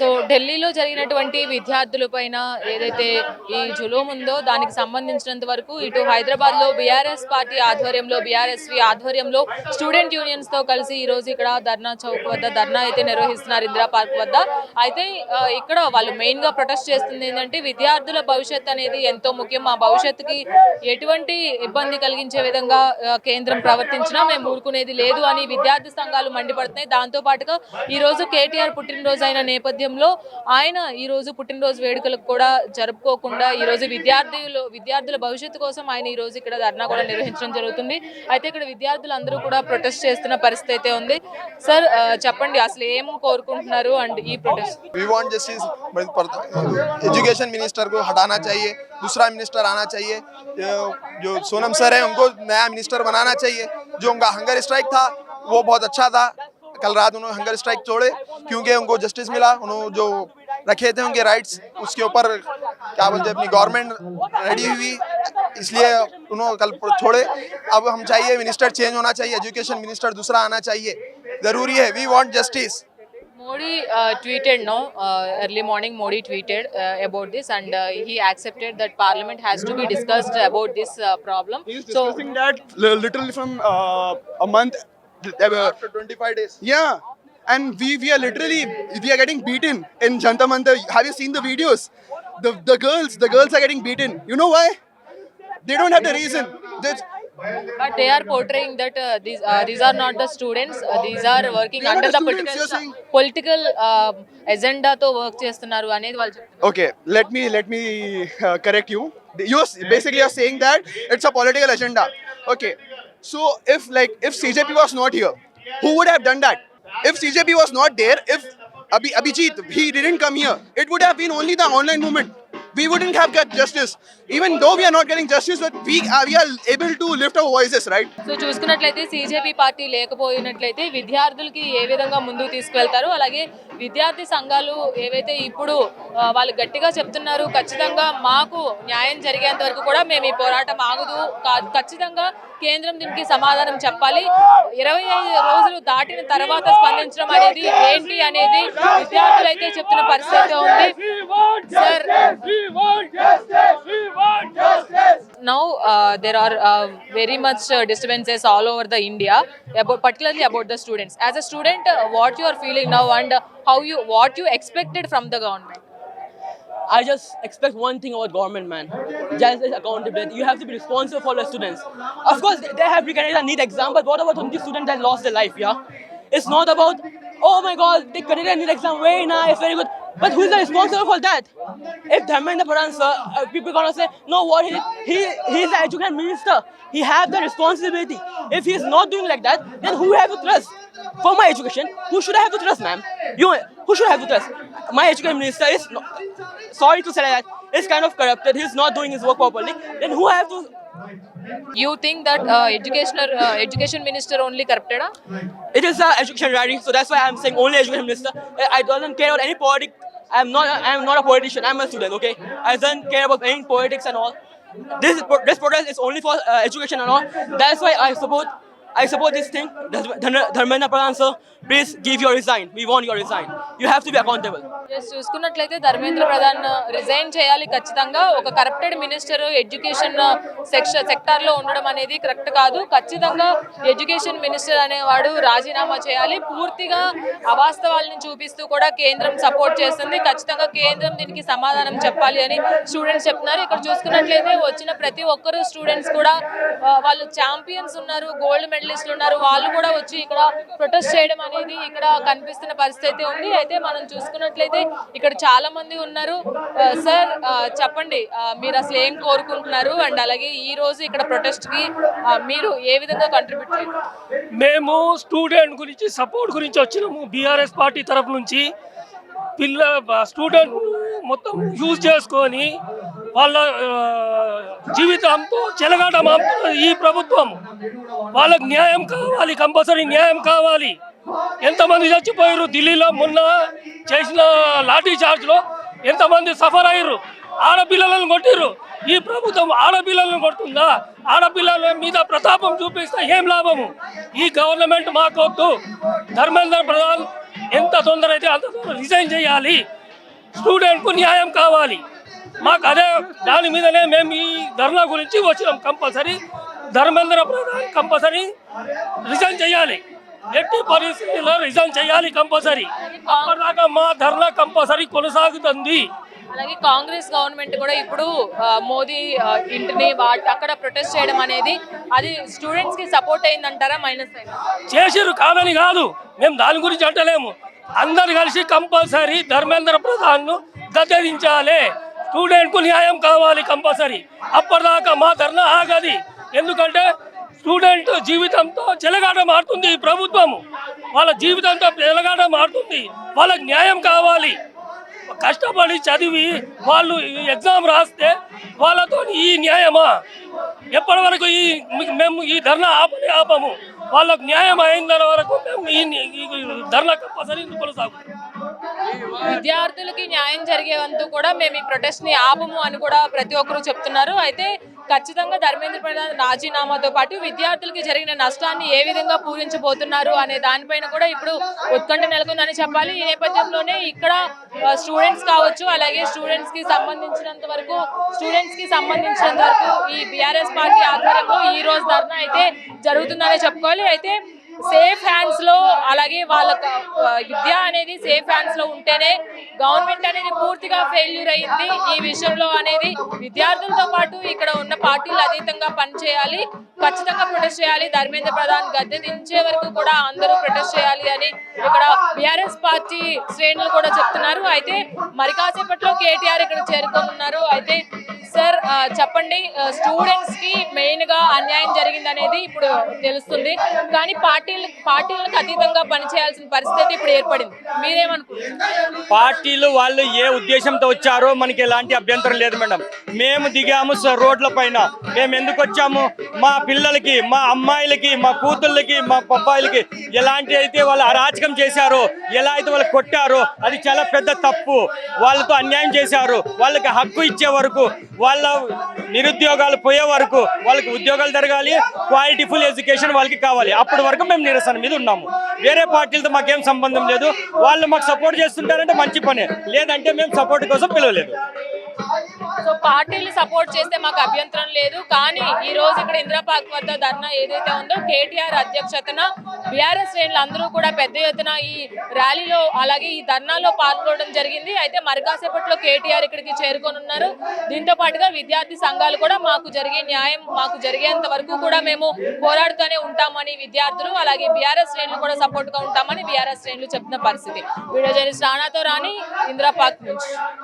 So ఢిల్లీలో జరిగినటువంటి విద్యార్థులపైన ఏదైతే ఈ జులుం ఉందో దానికి సంబంధించినంత వరకు ఇటు హైదరాబాద్లో బీఆర్ఎస్ పార్టీ ఆధ్వర్యంలో బీఆర్ఎస్వి ఆధ్వర్యంలో స్టూడెంట్ యూనియన్స్తో కలిసి ఈరోజు ఇక్కడ ధర్నా చౌక్ వద్ద ధర్నా అయితే నిర్వహిస్తున్నారు ఇందిరా పార్క్ వద్ద. అయితే ఇక్కడ వాళ్ళు మెయిన్గా ప్రొటెస్ట్ చేస్తుంది ఏంటంటే విద్యార్థుల భవిష్యత్ అనేది ఎంతో ముఖ్యం. ఆ భవిష్యత్తుకి ఎటువంటి ఇబ్బంది కలిగించే విధంగా కేంద్రం ప్రవర్తించినా మేము ఊరుకునేది లేదు అని విద్యార్థి సంఘాలు మండిపడుతున్నాయి. దాంతో పాటుగా ఈరోజు కేటీఆర్ పుట్టినరోజు అయిన నేపథ్యంలో ఆయన ఈ రోజు పుట్టినరోజు వేడుకలకు కూడా జరుపుకోకుండా ఈ రోజు విద్యార్థుల భవిష్యత్తు కోసం ఆయన ఈ రోజు ఇక్కడ ధర్నా కూడా నిర్వహించడం జరుగుతుంది. అయితే ఇక్కడ విద్యార్థులు అందరూ కూడా ప్రొటెస్ట్ చేస్తున్న పరిస్థితి అయితే ఉంది. సార్ చెప్పండి అసలు ఏం కోరుకుంటున్నారు అండ్ ఈ protest? We want justice, education minister को हटाना चाहिए, दूसरा मिनिस्टर आना चाहिए, जो सोनम सर है उनको नया मिनिस्टर बनाना चाहिए. जो उनका हंगर स्ट्राइक था वो बहुत अच्छा था. कल रात उन्होंने हंगर स्ट्राइक छोड़े क्योंकि उनको जस्टिस मिला. उन्होंने जो रखे थे उनके राइट्स उसके ऊपर क्या बोलते अपनी गवर्नमेंट रेडी हुई, इसलिए उन्होंने कल छोड़े. अब हम चाहिए मिनिस्टर चेंज होना चाहिए, एजुकेशन मिनिस्टर दूसरा आना चाहिए, ज़रूरी है. We want justice. Modi tweeted early morning Modi tweeted about this and he accepted that parliament has to be discussed about this problem. He's discussing that literally from a month After 25 days. yeah, and we are literally we are getting beaten in Jantar Mantar. Have you seen the videos? The girls are getting beaten. You know why? They don't have the reason. But they are portraying that these are not the students. These are working They are under not the the students, you're saying. political agenda తో work చేస్తున్నారు అనేది వాళ్ళు చెప్తున్నారు. Okay, let me correct you. You're saying that it's a political agenda. Okay, so if CJP was not here, who would have done that? If CJP was not there, if Abhijit he didn't come here, it would have been only the online movement. We wouldn't have got justice. Even though we are not getting justice, but we are able to lift our voices, right? So చూసుకున్నట్లయితే సిజేపీ party లేకపోయినట్లయితే విద్యార్థులకి ఏ విధంగా ముందుకు తీసుకువెళ్తారు, అలాగే విద్యార్థి సంఘాలు ఏవైతే ఇప్పుడు వాళ్ళు గట్టిగా చెప్తున్నారు ఖచ్చితంగా మాకు న్యాయం జరిగేంత వరకు కూడా మేము ఈ పోరాటం ఆగదు, ఖచ్చితంగా కేంద్రం దీనికి సమాధానం చెప్పాలి, 25 రోజులు దాటిన తర్వాత స్పందించడం అనేది ఏంటి అనేది విద్యార్థులు అయితే చెప్తున్న పరిస్థితి ఉంది. Sir now there are very much disturbances all over the India, particularly about the students. As a student, what you are feeling now and what you expected from the government? I just expect one thing about government, man. Just accountability. You have to be responsible for the students. Of course, they have recognized a NEET exam, but what about the students that lost their life, yeah? It's not about, oh my God, they conducted a NEET exam, very nice, very good. But who is the responsible for that? If Dharmendra Pradhan sir, people gonna say, no, what he is the education minister. He have the responsibility. If he is not doing like that, then who have to trust? For my education, who should I have to trust, ma'am? Who should I have to trust? My education minister is, sorry to say that, is kind of corrupted. He is not doing his work properly. Then who have to? You think that education minister only corrupted? It is the education rally, so that's why I'm saying only education minister. I don't care about any politics. I am not a politician. I'm a student. Okay, I don't care about any politics and all. This protest is only for education and all. That's why I support this thing. Dharmendra Pradhan sir, please give your resign. We want your resign. You have to be accountable. చూసుకున్నట్లయితే Dharmendra Pradhan resign చేయాలి ఖచ్చితంగా. ఒక corrupted minister education సెక్టార్లో ఉండడం అనేది correct కాదు. ఖచ్చితంగా education minister అనేవాడు రాజీనామా చేయాలి. పూర్తిగా అవాస్తవాలను చూపిస్తూ కూడా కేంద్రం సపోర్ట్ చేస్తుంది. ఖచ్చితంగా కేంద్రం దీనికి సమాధానం చెప్పాలి అని స్టూడెంట్స్ చెప్తున్నారు. ఇక్కడ చూసుకున్నట్లయితే వచ్చిన ప్రతి ఒక్కరు స్టూడెంట్స్ కూడా వాళ్ళు ఛాంపియన్స్ ఉన్నారు, గోల్డ్ మెడలిస్టులు ఉన్నారు, వాళ్ళు కూడా వచ్చి ఇక్కడ ప్రొటెస్ట్ చేయడం అనేది ఇక్కడ కనిపిస్తున్న పరిస్థితి ఉంది. అయితే మనం చూసుకున్నట్లయితే ఇక్కడ చాలా మంది ఉన్నారు. సార్ చెప్పండి, మీరు అసలు ఏం కోరుకుంటున్నారు అండ్ అలాగే ఈ రోజు ఇక్కడ ప్రొటెస్ట్ కి మీరు ఏ విధంగా కంట్రిబ్యూట్ చేయాలి? మేము స్టూడెంట్ గురించి సపోర్ట్ గురించి వచ్చినాము. బీఆర్ఎస్ పార్టీ తరఫు నుంచి స్టూడెంట్ మొత్తం యూజ్ చేసుకొని వాళ్ళ జీవితంతో చెలగాటమాడుతున్నది ఈ ప్రభుత్వం. వాళ్ళకి న్యాయం కావాలి, కంపల్సరీ న్యాయం కావాలి. ఎంతమంది చచ్చిపోయారు ఢిల్లీలో మొన్న చేసిన లాఠీ చార్జ్లో, ఎంతమంది సఫర్ అయ్యారు, ఆడపిల్లలను కొట్టిర్రు. ఈ ప్రభుత్వం ఆడపిల్లలను కొడుతుందా? ఆడపిల్లల మీద ప్రతాపం చూపిస్తే ఏం లాభము? ఈ గవర్నమెంట్ మాకొద్దు. ధర్మేంద్ర ప్రధాన్ ఎంత తొందర అయితే అంత తొందర రిజైన్ చేయాలి. స్టూడెంట్కు న్యాయం కావాలి. మాకు అదే దాని మీదనే మేము ఈ ధర్నా గురించి వచ్చినాం. Compulsory Dharmendra Pradhan compulsory resign చేయాలి. ఎట్టి పరిస్థితుల్లో రిజైన్ చేయాలి కంపల్సరీ. అప్పటిదాకా మా ధర్నా కంపల్సరీ కొనసాగుతుంది. అలాగే కాంగ్రెస్ గవర్నమెంట్ కూడా ఇప్పుడు మోదీ ఇంటిని అక్కడ ప్రొటెస్ట్ చేయడం అనేది అది స్టూడెంట్స్ కి సపోర్ట్ అయిందంటారా, మైనస్ అయిందా? చేసిరు కాదని కాదు, మేము దాని గురించి అంటలేము. అందరు కలిసి కంపల్సరీ ధర్మేంద్ర ప్రధాన్ ను గద్దెదించాలి. స్టూడెంట్ కు న్యాయం కావాలి కంపల్సరీ. అప్పటిదాకా మా ధర్నా ఆగది. ఎందుకంటే స్టూడెంట్ జీవితంతో చెలగాట మారుతుంది ఈ ప్రభుత్వము. వాళ్ళ జీవితంతో చెలగాట మారుతుంది. వాళ్ళకి న్యాయం కావాలి. కష్టపడి చదివి వాళ్ళు ఎగ్జామ్ రాస్తే వాళ్ళతో ఈ న్యాయమా? ఎప్పటి వరకు మేము ఈ ధర్నా ఆపము. వాళ్ళకు న్యాయం అయిన వరకు మేము ఈ ధర్నా కంపల్సరీ కొనసాగుతాం. విద్యార్థులకి న్యాయం జరిగేవంతు కూడా మేము ఈ ప్రొటెస్ట్ ని ఆపము అని కూడా ప్రతి ఒక్కరూ చెప్తున్నారు. అయితే ఖచ్చితంగా ధర్మేంద్ర ప్రధాన్ రాజీనామాతో పాటు విద్యార్థులకి జరిగిన నష్టాన్ని ఏ విధంగా పూరించబోతున్నారు అనే దానిపైన కూడా ఇప్పుడు ఉత్కంఠ నెలకొందని చెప్పాలి. ఈ నేపథ్యంలోనే ఇక్కడ స్టూడెంట్స్ కావచ్చు, అలాగే స్టూడెంట్స్ కి సంబంధించినంత వరకు ఈ బీఆర్ఎస్ పార్టీ ఆధ్వర్యంలో ఈ రోజు ధర్నా అయితే జరుగుతుందనే చెప్పుకోవాలి. అయితే సేఫ్ హ్యాండ్స్ లో, అలాగే వాళ్ళ విద్య అనేది సేఫ్ హ్యాండ్స్ లో ఉంటేనే గవర్నమెంట్ అనేది పూర్తిగా ఫెయిల్యూర్ అయింది ఈ విషయంలో అనేది విద్యార్థులతో పాటు ఇక్కడ ఉన్న పార్టీలు అతీతంగా పనిచేయాలి. ఖచ్చితంగా ప్రొటెస్ట్ చేయాలి. ధర్మేంద్ర ప్రధాన్ గద్దె దించే వరకు కూడా అందరూ ప్రొటెస్ట్ చేయాలి అని ఇక్కడ బీఆర్ఎస్ పార్టీ శ్రేణులు కూడా చెప్తున్నారు. అయితే మరి కాసేపట్లో కేటీఆర్ ఇక్కడ చేరుకోనున్నారు. అయితే సార్ చెప్పండి, స్టూడెంట్స్ కి మెయిన్ గా అన్యాయం జరిగింది అనేది ఇప్పుడు తెలుస్తుంది, కానీ పార్టీలకు అతీతంగా పనిచేయాల్సిన పరిస్థితి ఇప్పుడు ఏర్పడింది. మీరేమనుకుంటున్నారు? పార్టీలు వాళ్ళు ఏ ఉద్దేశంతో వచ్చారో మనకి ఎలాంటి అభ్యంతరం లేదు మేడం. మేము దిగాము రోడ్ల పైన. మేము ఎందుకు వచ్చాము? మా పిల్లలకి, మా అమ్మాయిలకి, మా కూతుళ్ళకి, మా అబ్బాయిలకి ఎలాంటి అయితే వాళ్ళు అరాచకం చేశారో, ఎలా అయితే వాళ్ళు కొట్టారో అది చాలా పెద్ద తప్పు. వాళ్ళతో అన్యాయం చేశారు. వాళ్ళకి హక్కు ఇచ్చే వరకు, వాళ్ళ నిరుద్యోగాలు పోయే వరకు వాళ్ళకి ఉద్యోగాలు జరగాలి, క్వాలిటీ ఫుల్ ఎడ్యుకేషన్ వాళ్ళకి కావాలి. అప్పటి వరకు మేము నిరసన మీద ఉన్నాము. వేరే పార్టీలతో మాకేం సంబంధం లేదు. వాళ్ళు మాకు సపోర్ట్ చేస్తుంటారంటే మంచి పనే, లేదంటే మేము సపోర్ట్ కోసం పిలవలేదు. సో పార్టీలు సపోర్ట్ చేస్తే మాకు అభ్యంతరం లేదు, కానీ ఈ రోజు ఇక్కడ ఇందిరా పార్క్ వద్ద ధర్నా ఏదైతే ఉందో కేటీఆర్ అధ్యక్షతన బీఆర్ఎస్ శ్రేణులు అందరూ కూడా పెద్ద ఎత్తున ఈ ర్యాలీలో అలాగే ఈ ధర్నాలో పాల్గొనడం జరిగింది. అయితే మరి కాసేపట్లో కేటీఆర్ ఇక్కడికి చేరుకోనున్నారు. దీంతో పాటుగా విద్యార్థి సంఘాలు కూడా మాకు జరిగే న్యాయం మాకు జరిగేంత వరకు కూడా మేము పోరాడుతూనే ఉంటామని విద్యార్థులు అలాగే బీఆర్ఎస్ శ్రేణులు కూడా సపోర్ట్ గా ఉంటామని బీఆర్ఎస్ శ్రేణులు చెప్తున్న పరిస్థితి. వీడియో జర్నలిస్ట్ రాణాతో రాణి, ఇందిరా పార్క్ నుంచి.